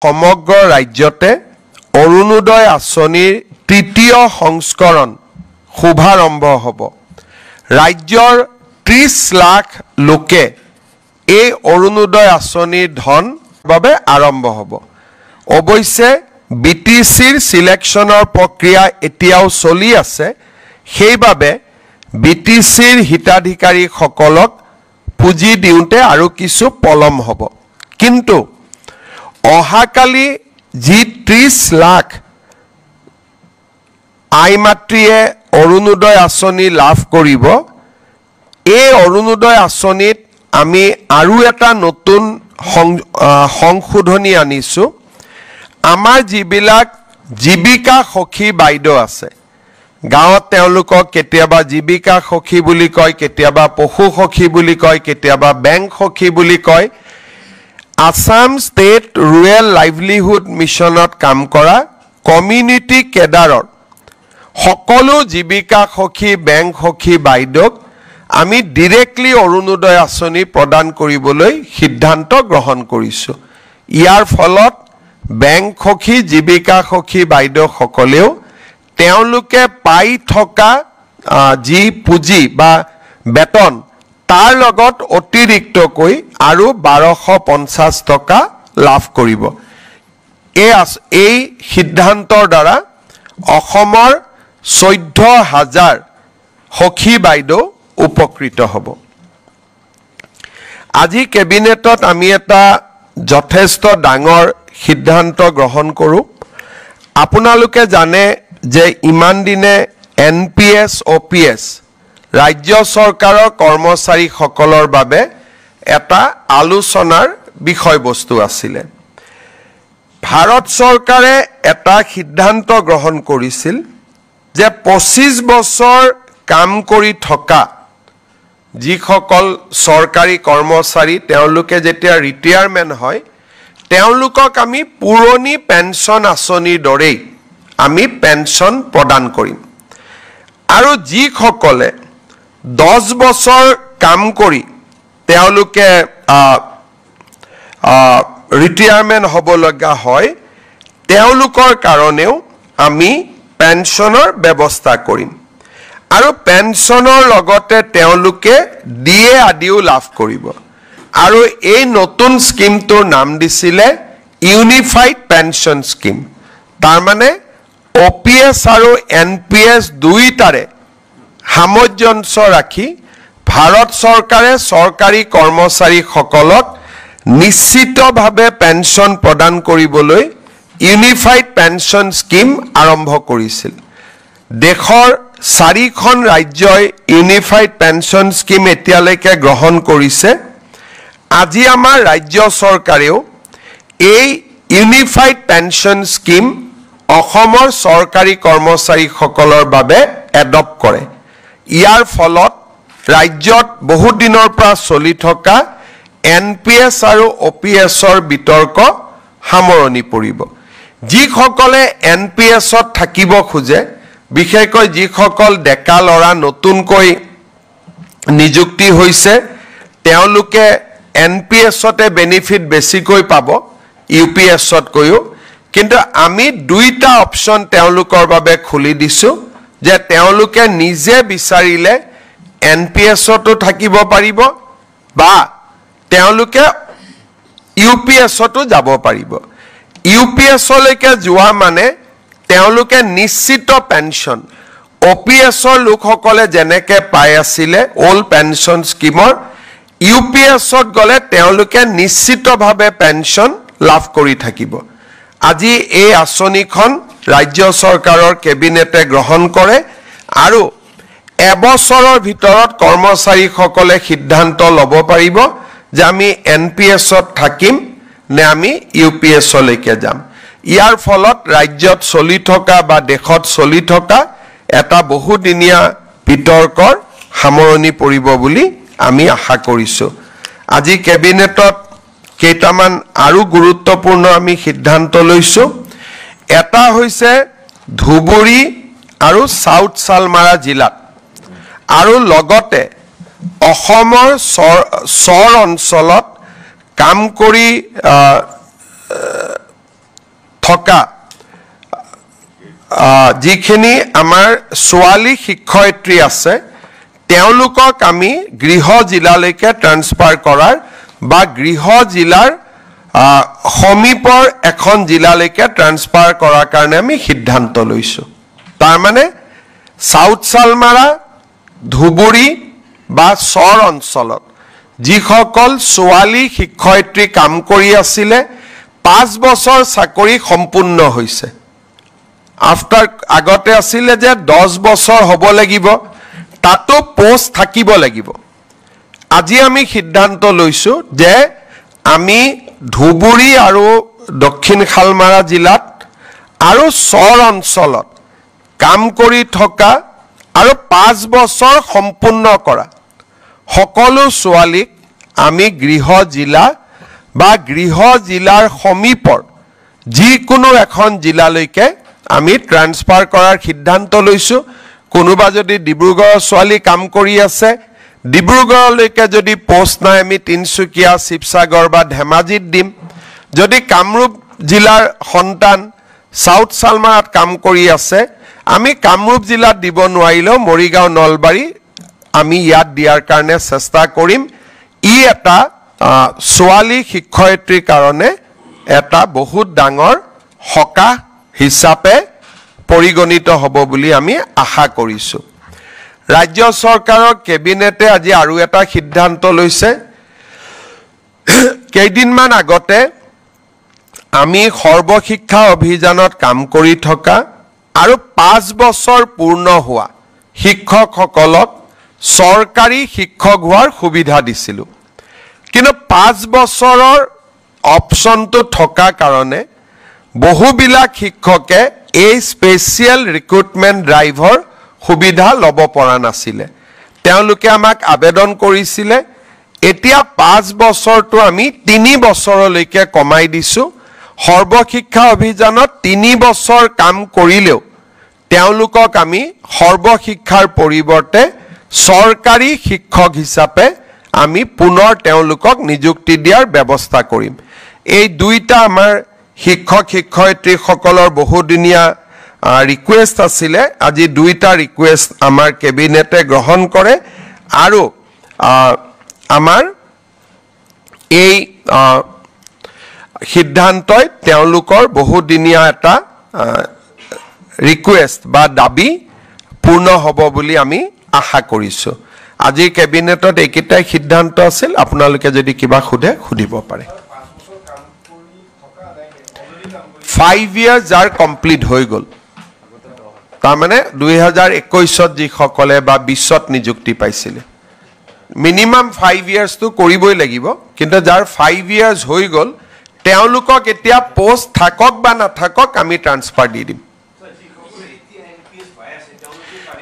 সমগ্ৰ ৰাজ্যতে অৰুণোদয় আঁচনিৰ তৃতীয় সংস্কৰণ শুভাৰম্ভ হ'ব। ৰাজ্যৰ 30 লাখ লোকে এই অৰুণোদয় আঁচনিৰ ধন বাবে আৰম্ভ হ'ব। অৱশ্যে বিটিচিৰ সিলেকশ্যনৰ প্ৰক্ৰিয়া এতিয়াও চলি আছে, সেইবাবে বিটিচিৰ হিতাধিকাৰীসকলক পুঁজি দিওঁতে আৰু কিছু পলম হ'ব। কিন্তু অহাকালি যি 30 লাখ আই মাতৃয়ে অৰুণোদয় আঁচনি লাভ কৰিব, এই অৰুণোদয় আঁচনিত আমি আৰু এটা নতুন সংশোধনী আনিছোঁ। আমাৰ যিবিলাক জীৱিকা সখী বাইদেউ আছে, গাঁৱত তেওঁলোকক কেতিয়াবা জীৱিকা সখী বুলি কয়, কেতিয়াবা পশু সখী বুলি কয়, কেতিয়াবা বেংক সখী বুলি কয়। আসাম ষ্টেট ৰুৰেল লাইভলিহুড মিছনত কাম কৰা কমিউনিটি কেডাৰৰ সকলো জীৱিকা সখী বেংক সখী বাইদেউক আমি ডিৰেক্টলি অৰুণোদয় আঁচনি প্ৰদান কৰিবলৈ সিদ্ধান্ত গ্ৰহণ কৰিছোঁ। ইয়াৰ ফলত বেংক সখী জীৱিকা সখী বাইদেউসকলেও তেওঁলোকে পাই থকা যি পুঁজি বা বেতন তাৰ লগত অতিৰিক্তকৈ আৰু 1250 টকা লাভ কৰিব। এই সিদ্ধান্তৰ দ্বাৰা অসমৰ 14,000 সখী বাইদেউ উপকৃত হ'ব। আজি কেবিনেটত আমি এটা যথেষ্ট ডাঙৰ সিদ্ধান্ত গ্ৰহণ কৰোঁ। আপোনালোকে জানে যে ইমান দিনে NPS OPS ৰাজ্য চৰকাৰৰ কৰ্মচাৰীসকলৰ বাবে এটা আলোচনাৰ বিষয়বস্তু আছিলে। ভাৰত চৰকাৰে এটা সিদ্ধান্ত গ্ৰহণ কৰিছিল যে 25 বছৰ কাম কৰি থকা যিসকল চৰকাৰী কৰ্মচাৰী তেওঁলোকে যেতিয়া ৰিটায়াৰমেণ্ট হয়, তেওঁলোকক আমি পুৰণি পেঞ্চন আঁচনিৰ দৰেই আমি পেঞ্চন প্ৰদান কৰিম। আৰু যিসকলে 10 বছৰ কাম কৰি তেওঁলোকে ৰিটায়াৰমেণ্ট হ'বলগা হয়, তেওঁলোকৰ কাৰণেও আমি পেঞ্চনৰ ব্যৱস্থা কৰিম। আৰু পেঞ্চনৰ লগতে তেওঁলোকে DA আদিও লাভ কৰিব। আৰু এই নতুন স্কিমটোৰ নাম দিছিলে ইউনিফাইড পেঞ্চন স্কিম। তাৰমানে OPS আৰু NPS দুইটাৰে সামঞ্জস্য ৰাখি ভাৰত চৰকাৰে চৰকাৰী কৰ্মচাৰীসকলক নিশ্চিতভাৱে পেঞ্চন প্ৰদান কৰিবলৈ ইউনিফাইড পেঞ্চন স্কিম আৰম্ভ কৰিছিল। দেশৰ 4খন ৰাজ্যই ইউনিফাইড পেঞ্চন স্কিম এতিয়ালৈকে গ্ৰহণ কৰিছে। আজি আমাৰ ৰাজ্য চৰকাৰেও এই ইউনিফাইড পেঞ্চন স্কিম অসমৰ চৰকাৰী কৰ্মচাৰীসকলৰ বাবে এডপ্ট কৰে। ইয়াৰ ফলত ৰাজ্যত বহুত দিনৰ পৰা চলি থকা NPS আৰু OPSৰ বিতৰ্ক সামৰণি পৰিব। যিসকলে NPSত থাকিব খোজে, বিশেষকৈ যিসকল ডেকা ল'ৰা নতুনকৈ নিযুক্তি হৈছে, তেওঁলোকে NPSতে বেনিফিট বেছিকৈ পাব UPSতকৈও। কিন্তু আমি দুইটা অপশ্যন তেওঁলোকৰ বাবে খুলি দিছোঁ যে তেওঁলোকে নিজে বিচাৰিলে NPSতো থাকিব পাৰিব বা তেওঁলোকে UPSতো যাব পাৰিব। UPSলৈকে যোৱা মানে তেওঁলোকে নিশ্চিত পেঞ্চন, OPSৰ লোকসকলে যেনেকৈ পাই আছিলে অল্ড পেঞ্চন স্কিমৰ, UPSত গ'লে তেওঁলোকে নিশ্চিতভাৱে পেঞ্চন লাভ কৰি থাকিব। আজি এই আঁচনিখন ৰাজ্য চৰকাৰৰ কেবিনেটে গ্ৰহণ কৰে আৰু এবছৰৰ ভিতৰত কৰ্মচাৰীসকলে সিদ্ধান্ত ল'ব পাৰিব যে আমি NPSত থাকিম নে আমি UPSলৈকে যাম। ইয়াৰ ফলত ৰাজ্যত চলি থকা বা দেশত চলি থকা এটা বহুদিনীয়া বিতৰ্কৰ সামৰণি পৰিব বুলি আমি আশা কৰিছোঁ। আজি কেবিনেটত কেইটামান আৰু গুৰুত্বপূৰ্ণ আমি সিদ্ধান্ত লৈছোঁ। এটা হৈছে ধুবুৰী আৰু সাউথ চালমাৰা জিলাত আৰু লগতে অসমৰ চৰ অঞ্চলত কাম কৰি থকা যিখিনি আমাৰ ছোৱালী শিক্ষয়িত্ৰী আছে তেওঁলোকক আমি গৃহ জিলালৈকে ট্ৰান্সফাৰ কৰাৰ বা গৃহ জিলাৰ সমীপৰ এখন জিলালৈকে ট্ৰান্সফাৰ কৰাৰ কাৰণে আমি সিদ্ধান্ত লৈছোঁ তাৰ মানে সাউথ সালমাৰা ধুবুৰী বা চৰ অঞ্চলত যিসকল ছোৱালী শিক্ষয়িত্ৰী কাম কৰি আছিলে 5 বছৰ চাকৰি সম্পূৰ্ণ হৈছে আফটাৰ আগতে আছিলে যে 10 বছৰ হ'ব লাগিব তাতো পোষ্ট থাকিব লাগিব আজি আমি সিদ্ধান্ত লৈছোঁ যে আমি ধুবুৰী আৰু দক্ষিণ শালমাৰা জিলাত আৰু চৰ অঞ্চলত কাম কৰি থকা আৰু 5 বছৰ সম্পূৰ্ণ কৰা সকলো ছোৱালীক আমি গৃহ জিলা বা গৃহ জিলাৰ সমীপৰ যিকোনো এখন জিলালৈকে আমি ট্ৰান্সফাৰ কৰাৰ সিদ্ধান্ত লৈছোঁ কোনোবা যদি ডিব্ৰুগড়ৰ ছোৱালী কাম কৰি আছে ডিব্ৰুগড়লৈকে যদি পোষ্ট নাই আমি তিনচুকীয়া শিৱসাগৰ বা ধেমাজিত দিম যদি কামৰূপ জিলাৰ সন্তান সাউথ সালমাৰাত কাম কৰি আছে আমি কামৰূপ জিলাত দিব নোৱাৰিলেও মৰিগাঁও নলবাৰী আমি ইয়াত দিয়াৰ কাৰণে চেষ্টা কৰিম ই এটা ছোৱালী শিক্ষয়িত্ৰীৰ কাৰণে এটা বহুত ডাঙৰ হকা হিচাপে পৰিগণিত হ'ব বুলি আমি আশা কৰিছোঁ ৰাজ্য চৰকাৰৰ কেবিনেটে আজি আৰু এটা সিদ্ধান্ত লৈছে কেইদিনমান আগতে আমি সৰ্বশিক্ষা অভিযানত কাম কৰি থকা আৰু 5 বছৰ পূৰ্ণ হোৱা শিক্ষকসকলক চৰকাৰী শিক্ষক হোৱাৰ সুবিধা দিছিলোঁ কিন্তু 5 বছৰৰ অপচনটো থকা কাৰণে বহুবিলাক শিক্ষকে এই স্পেচিয়েল ৰিক্ৰুটমেণ্ট ড্ৰাইভৰ সুবিধা ল'ব পৰা নাছিলে তেওঁলোকে আমাক আবেদন কৰিছিলে এতিয়া 5 বছৰটো আমি 3 বছৰলৈকে কমাই দিছোঁ সৰ্বশিক্ষা অভিযানত 3 বছৰ কাম কৰিলেও তেওঁলোকক আমি সৰ্বশিক্ষাৰ পৰিৱৰ্তে চৰকাৰী শিক্ষক হিচাপে আমি পুনৰ তেওঁলোকক নিযুক্তি দিয়াৰ ব্যৱস্থা কৰিম এই দুইটা আমাৰ শিক্ষক শিক্ষয়িত্ৰীসকলৰ বহুদিনীয়া ৰিকুৱেষ্ট আছিলে আজি দুইটা ৰিকুৱেষ্ট আমাৰ কেবিনেটে গ্ৰহণ কৰে আৰু আমাৰ এই সিদ্ধান্তই তেওঁলোকৰ বহুদিনীয়া এটা ৰিকুৱেষ্ট বা দাবী পূৰ্ণ হ'ব বুলি আমি আশা কৰিছোঁ আজি কেবিনেটত এইকেইটাই সিদ্ধান্ত আছিল আপোনালোকে যদি কিবা খুদে খুদিব পাৰে 5 years যাৰ কমপ্লিট হৈ গ'ল তাৰ মানে 2021ত যিসকলে বা 20ত নিযুক্তি পাইছিলে মিনিমাম 5 years তো কৰিবই লাগিব কিন্তু যাৰ 5 years হৈ গ'ল তেওঁলোকক এতিয়া পোষ্ট থাকক বা নাথাকক আমি ট্ৰান্সফাৰ দি দিম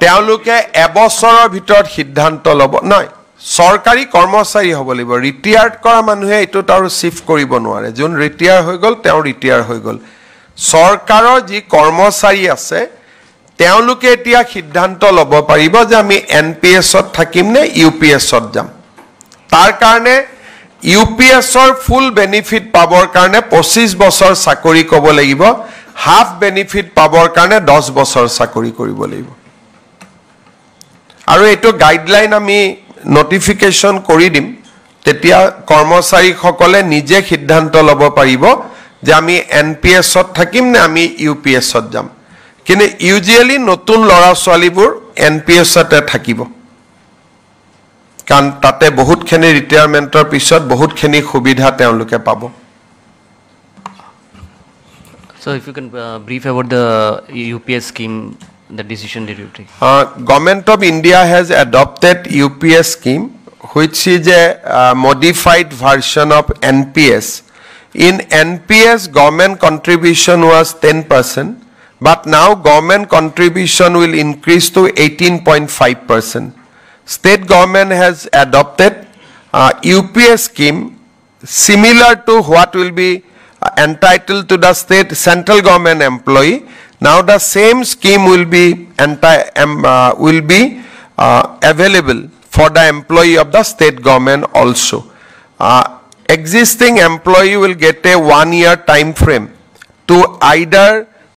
তেওঁলোকে এবছৰৰ ভিতৰত সিদ্ধান্ত ল'ব নহয় চৰকাৰী কৰ্মচাৰী হ'ব লাগিব ৰিটায়াৰ্ড কৰা মানুহে এইটো আৰু শিফট কৰিব নোৱাৰে যোন ৰিটায়াৰ হৈ গ'ল তেওঁ ৰিটায়াৰ হৈ গ'ল চৰকাৰৰ যি কৰ্মচাৰী আছে তেওঁলোকে এতিয়া সিদ্ধান্ত ল'ব পাৰিব যে আমি এনপিএছত থাকিম নে ইউপিএছত যাম তাৰ কাৰণে ইউপিএছৰ ফুল বেনিফিট পাবৰ কাৰণে 25 বছৰ চাকৰি কৰিব লাগিব হাফ বেনিফিট পাবৰ কাৰণে 10 বছৰ চাকৰি কৰিব লাগিব আৰু এইটো গাইডলাইন আমি নটিফিকেশ্যন কৰি দিম তেতিয়া কৰ্মচাৰীসকলে নিজে সিদ্ধান্ত ল'ব পাৰিব যে আমি এনপিএছত থাকিম নে আমি ইউপিএছত যাম কিন্তু ইউজুৱেলি নতুন ল'ৰা ছোৱালীবোৰ এনপিএছতে থাকিব কাৰণ তাতে বহুতখিনি ৰিটায়াৰমেণ্টৰ পিছত বহুতখিনি সুবিধা তেওঁলোকে পাব So if you can brief about the UPS scheme, the decision that you take. Government of India has adopted UPS scheme, which is a modified version of NPS. In NPS, government contribution was 10%, but now government contribution will increase to 18.5%. State government has adopted UPS scheme similar to what will be entitled to the state central government employee. Now the same scheme will be available for the employee of the state government also. Existing employee will get a 1-year time frame to either